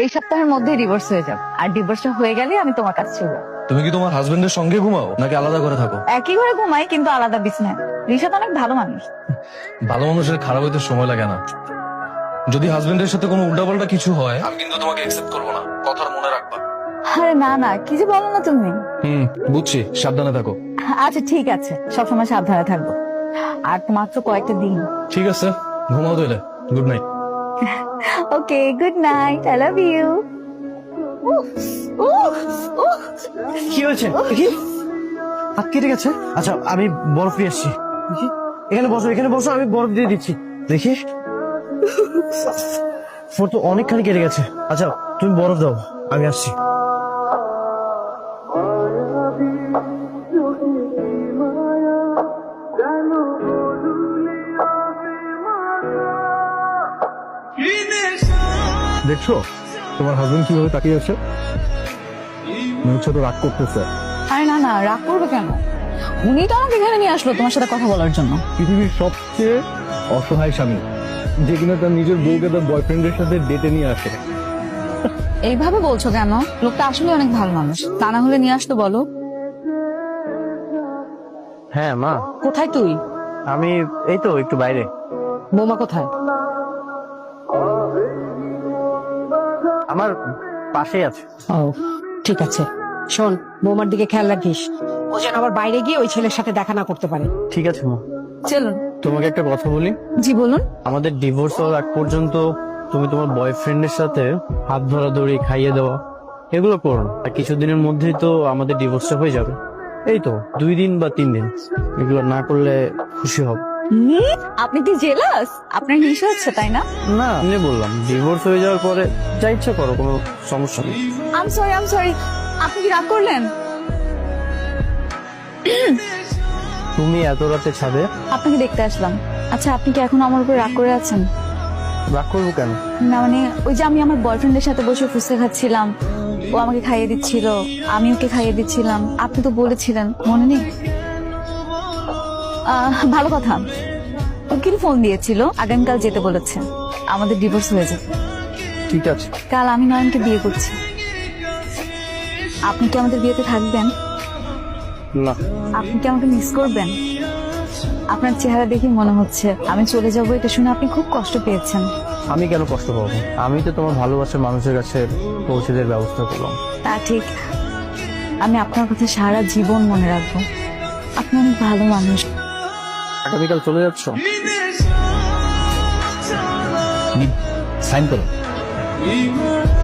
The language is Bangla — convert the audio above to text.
এই সপ্তাহের মধ্যে ডিভোর্স হয়ে যাবে, আর ডিভোর্সটা হয়ে গেলে আমি তোমার কাছে চলে যাবো। তুমি কি তোমার হাজবেন্ডের সঙ্গে ঘুমাও নাকি আলাদা করে থাকো? একই ঘরে ঘুমাই কিন্তু আলাদা বিছানায়। রিশাদ অনেক ভালো মানুষ। ভালো মানুষের খারাপ হইতে সময় লাগে না। যদি হাজবেন্ডের সাথে কোনো উল্টাপাল্টা কিছু হয় আমি কিন্তু তোমাকে একসেপ্ট করবো না, কথার মনে রাখবা। আরে না না, কি যে বলো না তুমি। বুঝছি, সাবধানে থাকো। আচ্ছা ঠিক আছে, সবসময় সাবধানে থাকবো। আর তো মাত্র কয়েকটা দিন। ঠিক আছে, ঘুমাও তাহলে। Good night. Okay, good night, I love you. কি হয়েছে দেখি? হাত কেটে গেছে। আচ্ছা আমি বরফ নিয়ে আসছি। দেখি, এখানে বসো, এখানে বসো, আমি বরফ দিয়ে দিচ্ছি। দেখি ফোর তো অনেকখানি কেটে গেছে। আচ্ছা তুমি বরফ দাও, আমি আসছি। দেখছো তোমার হাজবেন্ড কিভাবে তাকিয়ে আছে? মনে হচ্ছে তো রাগ করতেছে। আরে না না, রাগ করবে কেন? উনি তো আমাকে এখানে নিয়ে আসলো তোমার সাথে কথা বলার জন্য। পৃথিবীর সবচেয়ে অসহায় স্বামী যে কিনা তার নিজের বউকে তার বয়ফ্রেন্ডের সাথে ডেটে নিয়ে আসে। এইভাবে বলছো কেন? লোকটা আসলে অনেক ভালো মানুষ, তা না হলে নিয়ে আসতো বলো। হ্যাঁ মা, কোথায় তুই? আমি এই তো একটু বাইরে। বৌমা কোথায়? আমার পাশেই আছে। ও ঠিক আছে, শোন বৌমার দিকে খেয়াল রাখিস, ও যেন আবার বাইরে গিয়ে ওই ছেলের সাথে দেখা না করতে পারে। ঠিক আছে মা। চলুন। তোমাকে একটা কথা বলি। জি বলুন। আমাদের ডিভোর্স হওয়ার আগ পর্যন্ত তুমি তোমার বয়ফ্রেন্ডের সাথে হাত ধরাধরি, খাইয়ে দেওয়া এগুলো করো না। আর কিছুদিনের মধ্যেই তো আমাদের ডিভোর্সটা হয়ে যাবে। এই তো 2 দিন বা 3 দিন, এগুলো না করলে খুশি হব আপনি কি জেলাস? আপনার হিংসা হচ্ছে তাই না? না। এমনি বললাম, ডিভোর্স হয়ে যাওয়ার পরে যা ইচ্ছা করো, কোনো সমস্যা নেই। আম সরি, আপনি কি রাগ করলেন? তুমি এত রাতে ছাদে? আপনাকে দেখতে আসলাম। আচ্ছা আপনি কি এখন আমার উপর রাগ করে আছেন? রাগ করবো কেন? না মানে ওই যে আমি আমার বয়ফ্রেন্ডের সাথে বসে ফুচকা খাচ্ছিলাম, ও আমাকে খাইয়ে দিচ্ছিল, আমি ওকে খাইয়ে দিচ্ছিলাম, আপনি তো বলেছিলেন মনে নেই? ভালো কথা, উকিল ফোন দিয়েছিল, আগামীকাল যেতে বলেছে, আমাদের ডিভোর্স হয়ে যাবে। ঠিক আছে। কাল আমি নয়নকে বিয়ে করছি। আপনি কি আমাদের বিয়েতে থাকবেন? না। আপনি কি আমাকে মিস করবেন? আপনার চেহারা দেখে মনে হচ্ছে আমি চলে যাবো, এটা শুনে আপনি খুব কষ্ট পেয়েছেন। আমি কেন কষ্ট পাবো? আমি তো তোমার ভালোবাসার মানুষের কাছে পৌঁছে দেওয়ার ব্যবস্থা করলাম। তা ঠিক, আমি আপনার কথা সারা জীবন মনে রাখবো। আপনি অনেক ভালো মানুষ। আগামীকাল চলে যাচ্ছ? সাইন করো।